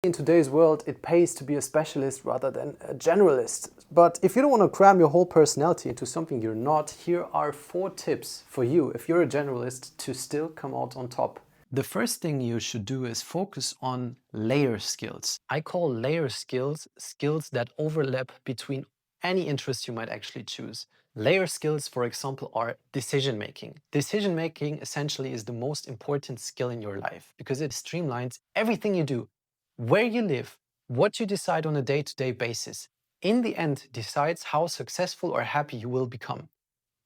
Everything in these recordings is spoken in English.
In today's world, it pays to be a specialist rather than a generalist. But if you don't want to cram your whole personality into something you're not, here are 4 tips for you, if you're a generalist, to still come out on top. The first thing you should do is focus on layer skills. I call layer skills skills that overlap between any interest you might actually choose. Layer skills, for example, are decision making. Decision making essentially is the most important skill in your life because it streamlines everything you do. Where you live, what you decide on a day-to-day basis, in the end decides how successful or happy you will become.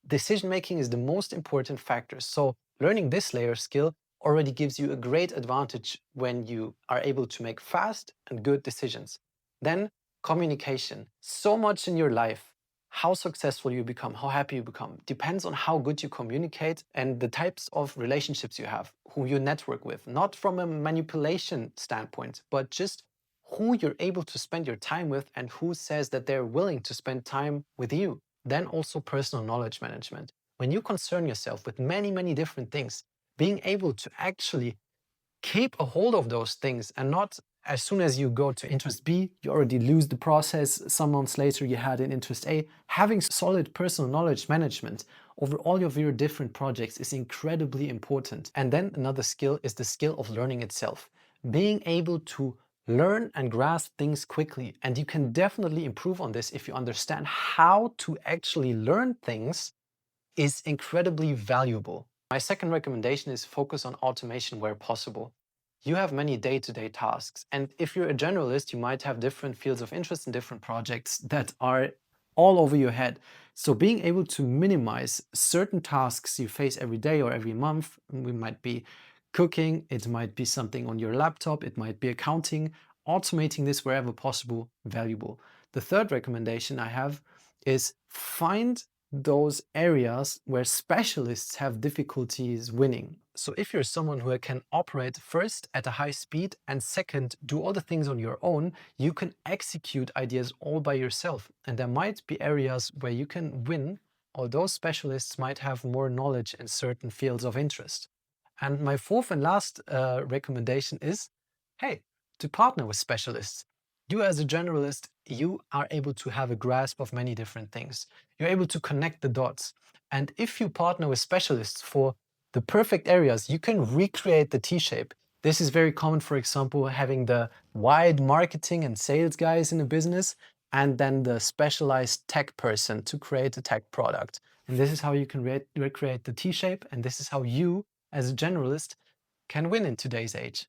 Decision-making is the most important factor, so learning this layer skill already gives you a great advantage when you are able to make fast and good decisions. Then, communication. So much in your life, how successful you become, how happy you become, depends on how good you communicate and the types of relationships you have, who you network with, not from a manipulation standpoint, but just who you're able to spend your time with and who says that they're willing to spend time with you. Then also personal knowledge management. When you concern yourself with many, many different things, being able to actually keep a hold of those things and not as soon as you go to interest B, you already lose the process. Some months later, you had in interest A. Having solid personal knowledge management over all of your different projects is incredibly important. And then another skill is the skill of learning itself. Being able to learn and grasp things quickly. And you can definitely improve on this if you understand how to actually learn things is incredibly valuable. My second recommendation is focus on automation where possible. You have many day-to-day tasks, and if you're a generalist, you might have different fields of interest and different projects that are all over your head. So being able to minimize certain tasks you face every day or every month, we might be cooking, it might be something on your laptop, it might be accounting, automating this wherever possible, valuable. The third recommendation I have is find those areas where specialists have difficulties winning. So if you're someone who can operate first at a high speed and second do all the things on your own, you can execute ideas all by yourself. And there might be areas where you can win, although specialists might have more knowledge in certain fields of interest. And my fourth and last recommendation is, hey, to partner with specialists. You as a generalist, you are able to have a grasp of many different things. You're able to connect the dots. And if you partner with specialists for the perfect areas, you can recreate the T-shape. This is very common, for example, having the wide marketing and sales guys in a business and then the specialized tech person to create a tech product. And this is how you can recreate the T-shape, and this is how you, as a generalist, can win in today's age.